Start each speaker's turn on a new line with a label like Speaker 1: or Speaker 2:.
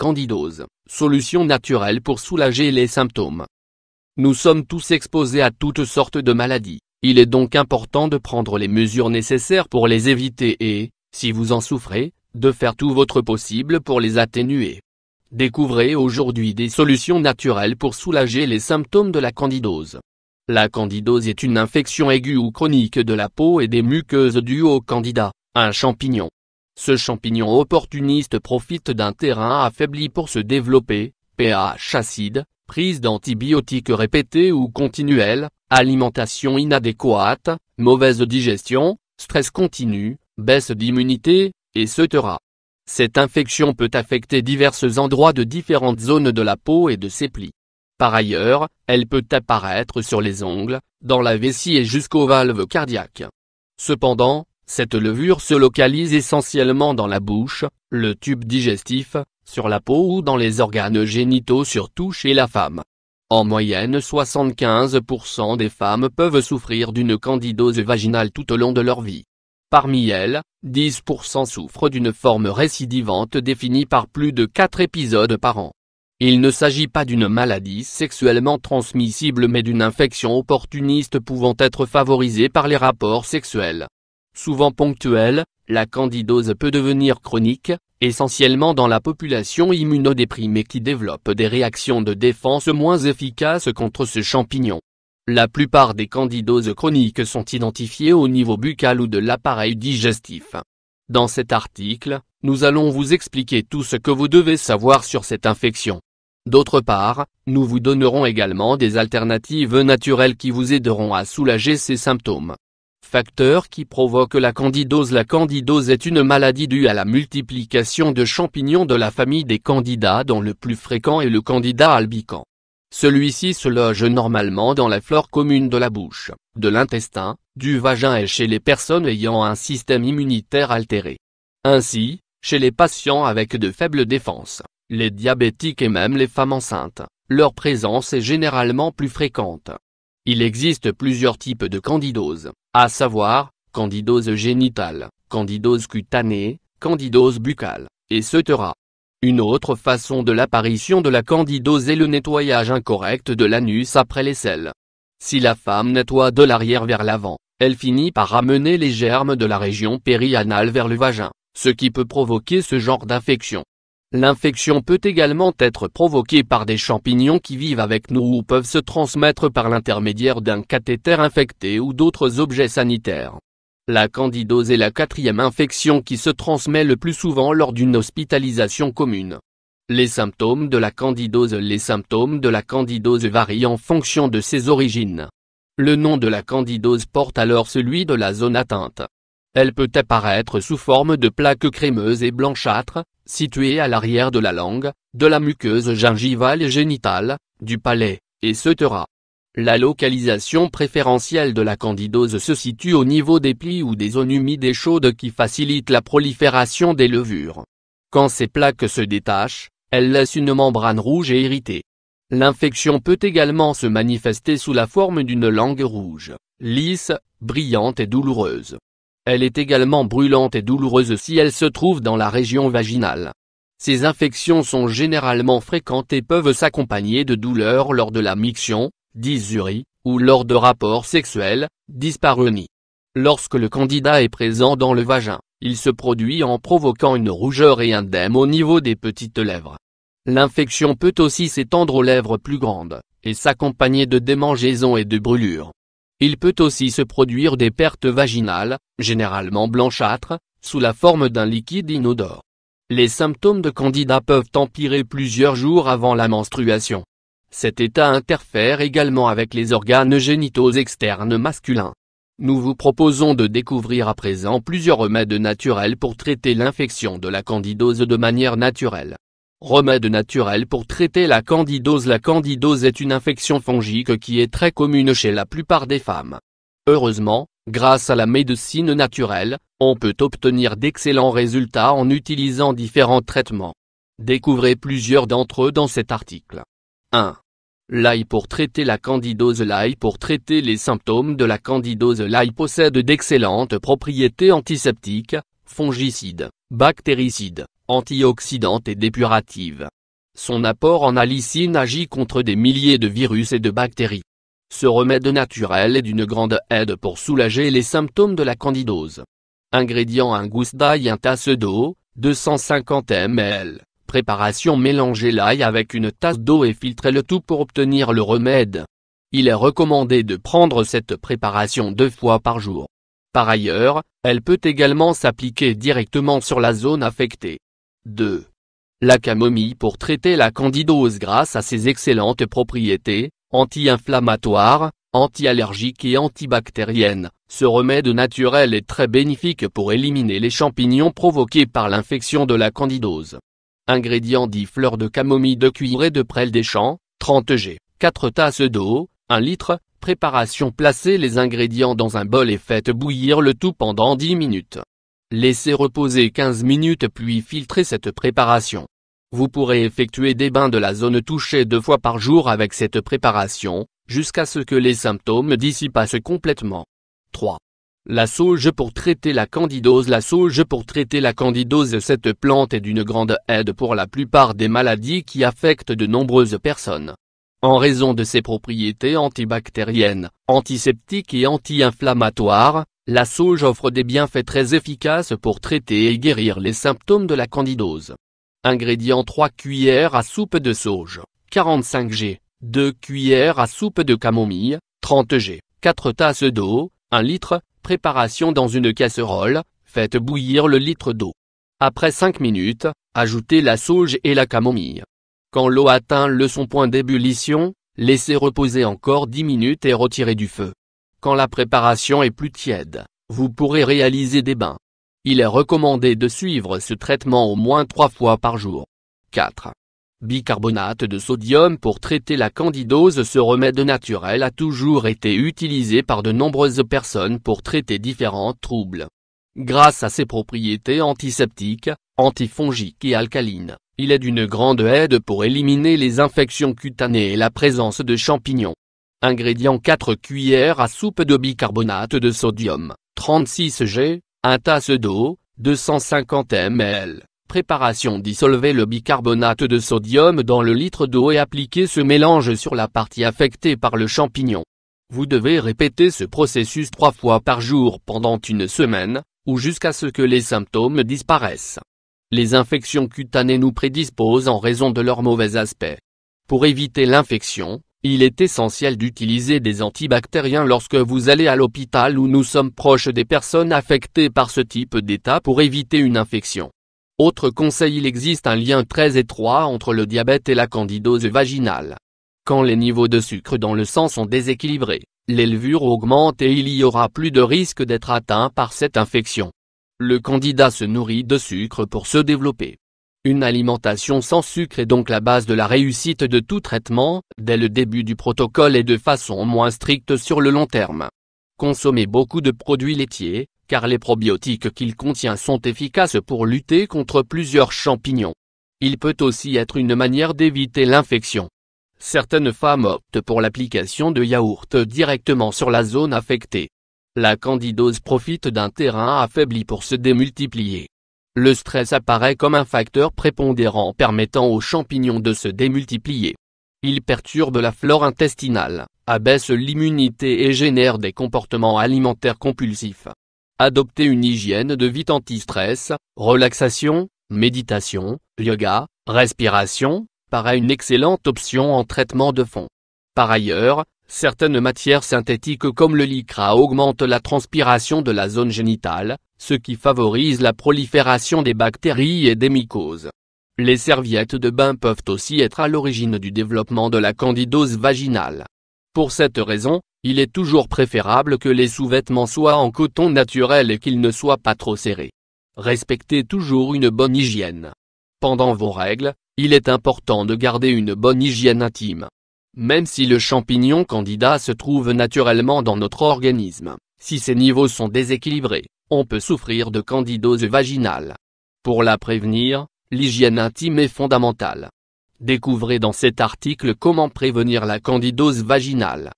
Speaker 1: candidose, solution naturelle pour soulager les symptômes. Nous sommes tous exposés à toutes sortes de maladies, il est donc important de prendre les mesures nécessaires pour les éviter et, si vous en souffrez, de faire tout votre possible pour les atténuer. Découvrez aujourd'hui des solutions naturelles pour soulager les symptômes de la candidose. La candidose est une infection aiguë ou chronique de la peau et des muqueuses due au candida, un champignon. Ce champignon opportuniste profite d'un terrain affaibli pour se développer, pH acide, prise d'antibiotiques répétée ou continuelle, alimentation inadéquate, mauvaise digestion, stress continu, baisse d'immunité, etc. Cette infection peut affecter divers endroits de différentes zones de la peau et de ses plis. Par ailleurs, elle peut apparaître sur les ongles, dans la vessie et jusqu'aux valves cardiaques. Cependant, cette levure se localise essentiellement dans la bouche, le tube digestif, sur la peau ou dans les organes génitaux surtout chez la femme. En moyenne 75% des femmes peuvent souffrir d'une candidose vaginale tout au long de leur vie. Parmi elles, 10% souffrent d'une forme récidivante définie par plus de 4 épisodes par an. Il ne s'agit pas d'une maladie sexuellement transmissible mais d'une infection opportuniste pouvant être favorisée par les rapports sexuels. Souvent ponctuelle, la candidose peut devenir chronique, essentiellement dans la population immunodéprimée qui développe des réactions de défense moins efficaces contre ce champignon. La plupart des candidoses chroniques sont identifiées au niveau buccal ou de l'appareil digestif. Dans cet article, nous allons vous expliquer tout ce que vous devez savoir sur cette infection. D'autre part, nous vous donnerons également des alternatives naturelles qui vous aideront à soulager ces symptômes. Facteurs qui provoquent la candidose. La candidose est une maladie due à la multiplication de champignons de la famille des candida dont le plus fréquent est le candida albicans. Celui-ci se loge normalement dans la flore commune de la bouche, de l'intestin, du vagin et chez les personnes ayant un système immunitaire altéré. Ainsi, chez les patients avec de faibles défenses, les diabétiques et même les femmes enceintes, leur présence est généralement plus fréquente. Il existe plusieurs types de candidose, à savoir, candidose génitale, candidose cutanée, candidose buccale, etc. Une autre façon de l'apparition de la candidose est le nettoyage incorrect de l'anus après les selles. Si la femme nettoie de l'arrière vers l'avant, elle finit par ramener les germes de la région périanale vers le vagin, ce qui peut provoquer ce genre d'infection. L'infection peut également être provoquée par des champignons qui vivent avec nous ou peuvent se transmettre par l'intermédiaire d'un cathéter infecté ou d'autres objets sanitaires. La candidose est la quatrième infection qui se transmet le plus souvent lors d'une hospitalisation commune. Les symptômes de la candidose. Les symptômes de la candidose varient en fonction de ses origines. Le nom de la candidose porte alors celui de la zone atteinte. Elle peut apparaître sous forme de plaques crémeuses et blanchâtres, situées à l'arrière de la langue, de la muqueuse gingivale et génitale, du palais, etc. La localisation préférentielle de la candidose se situe au niveau des plis ou des zones humides et chaudes qui facilitent la prolifération des levures. Quand ces plaques se détachent, elles laissent une membrane rouge et irritée. L'infection peut également se manifester sous la forme d'une langue rouge, lisse, brillante et douloureuse. Elle est également brûlante et douloureuse si elle se trouve dans la région vaginale. Ces infections sont généralement fréquentes et peuvent s'accompagner de douleurs lors de la miction, dysurie, ou lors de rapports sexuels, dyspareunie. Lorsque le candida est présent dans le vagin, il se produit en provoquant une rougeur et un œdème au niveau des petites lèvres. L'infection peut aussi s'étendre aux lèvres plus grandes, et s'accompagner de démangeaisons et de brûlures. Il peut aussi se produire des pertes vaginales, généralement blanchâtres, sous la forme d'un liquide inodore. Les symptômes de candida peuvent empirer plusieurs jours avant la menstruation. Cet état interfère également avec les organes génitaux externes masculins. Nous vous proposons de découvrir à présent plusieurs remèdes naturels pour traiter l'infection de la candidose de manière naturelle. Remède naturel pour traiter la candidose. La candidose est une infection fongique qui est très commune chez la plupart des femmes. Heureusement, grâce à la médecine naturelle, on peut obtenir d'excellents résultats en utilisant différents traitements. Découvrez plusieurs d'entre eux dans cet article. 1. L'ail pour traiter la candidose. L'ail pour traiter les symptômes de la candidose. L'ail possède d'excellentes propriétés antiseptiques, fongicides, bactéricides, antioxydante et dépurative. Son apport en allicine agit contre des milliers de virus et de bactéries. Ce remède naturel est d'une grande aide pour soulager les symptômes de la candidose. Ingrédients: un gousse d'ail, une tasse d'eau, 250 ml. Préparation: mélanger l'ail avec une tasse d'eau et filtrer le tout pour obtenir le remède. Il est recommandé de prendre cette préparation 2 fois par jour. Par ailleurs, elle peut également s'appliquer directement sur la zone affectée. 2. La camomille pour traiter la candidose grâce à ses excellentes propriétés, anti-inflammatoires, anti-allergiques et antibactériennes. Ce remède naturel est très bénéfique pour éliminer les champignons provoqués par l'infection de la candidose. Ingrédients: 10 fleurs de camomille, 2 cuillerées de prêle des champs, 30 g, 4 tasses d'eau, 1 litre. Préparation: placez les ingrédients dans un bol et faites bouillir le tout pendant 10 minutes. Laissez reposer 15 minutes puis filtrez cette préparation. Vous pourrez effectuer des bains de la zone touchée 2 fois par jour avec cette préparation, jusqu'à ce que les symptômes disparaissent complètement. 3. La sauge pour traiter la candidose. La sauge pour traiter la candidose. Cette plante est d'une grande aide pour la plupart des maladies qui affectent de nombreuses personnes. En raison de ses propriétés antibactériennes, antiseptiques et anti-inflammatoires, la sauge offre des bienfaits très efficaces pour traiter et guérir les symptômes de la candidose. Ingrédients: 3 cuillères à soupe de sauge, 45 g, 2 cuillères à soupe de camomille, 30 g, 4 tasses d'eau, 1 litre. Préparation: dans une casserole, faites bouillir le litre d'eau. Après 5 minutes, ajoutez la sauge et la camomille. Quand l'eau atteint son point d'ébullition, laissez reposer encore 10 minutes et retirez du feu. Quand la préparation est plus tiède, vous pourrez réaliser des bains. Il est recommandé de suivre ce traitement au moins 3 fois par jour. 4. Bicarbonate de sodium pour traiter la candidose. Ce remède naturel a toujours été utilisé par de nombreuses personnes pour traiter différents troubles. Grâce à ses propriétés antiseptiques, antifongiques et alcalines, il est d'une grande aide pour éliminer les infections cutanées et la présence de champignons. Ingrédients: 4 cuillères à soupe de bicarbonate de sodium, 36 g, 1 tasse d'eau, 250 ml. Préparation: dissolvez le bicarbonate de sodium dans le litre d'eau et appliquez ce mélange sur la partie affectée par le champignon. Vous devez répéter ce processus 3 fois par jour pendant une semaine, ou jusqu'à ce que les symptômes disparaissent. Les infections cutanées nous prédisposent en raison de leur mauvais aspect. Pour éviter l'infection, il est essentiel d'utiliser des antibactériens lorsque vous allez à l'hôpital ou nous sommes proches des personnes affectées par ce type d'état pour éviter une infection. Autre conseil: il existe un lien très étroit entre le diabète et la candidose vaginale. Quand les niveaux de sucre dans le sang sont déséquilibrés, les levures augmentent et il y aura plus de risque d'être atteint par cette infection. Le candidat se nourrit de sucre pour se développer. Une alimentation sans sucre est donc la base de la réussite de tout traitement, dès le début du protocole et de façon moins stricte sur le long terme. Consommez beaucoup de produits laitiers, car les probiotiques qu'il contient sont efficaces pour lutter contre plusieurs champignons. Il peut aussi être une manière d'éviter l'infection. Certaines femmes optent pour l'application de yaourt directement sur la zone affectée. La candidose profite d'un terrain affaibli pour se démultiplier. Le stress apparaît comme un facteur prépondérant permettant aux champignons de se démultiplier. Il perturbe la flore intestinale, abaisse l'immunité et génère des comportements alimentaires compulsifs. Adoptez une hygiène de vie anti-stress, relaxation, méditation, yoga, respiration, paraît une excellente option en traitement de fond. Par ailleurs, certaines matières synthétiques comme le lycra augmentent la transpiration de la zone génitale, ce qui favorise la prolifération des bactéries et des mycoses. Les serviettes de bain peuvent aussi être à l'origine du développement de la candidose vaginale. Pour cette raison, il est toujours préférable que les sous-vêtements soient en coton naturel et qu'ils ne soient pas trop serrés. Respectez toujours une bonne hygiène. Pendant vos règles, il est important de garder une bonne hygiène intime. Même si le champignon candida se trouve naturellement dans notre organisme, si ses niveaux sont déséquilibrés, on peut souffrir de candidose vaginale. Pour la prévenir, l'hygiène intime est fondamentale. Découvrez dans cet article comment prévenir la candidose vaginale.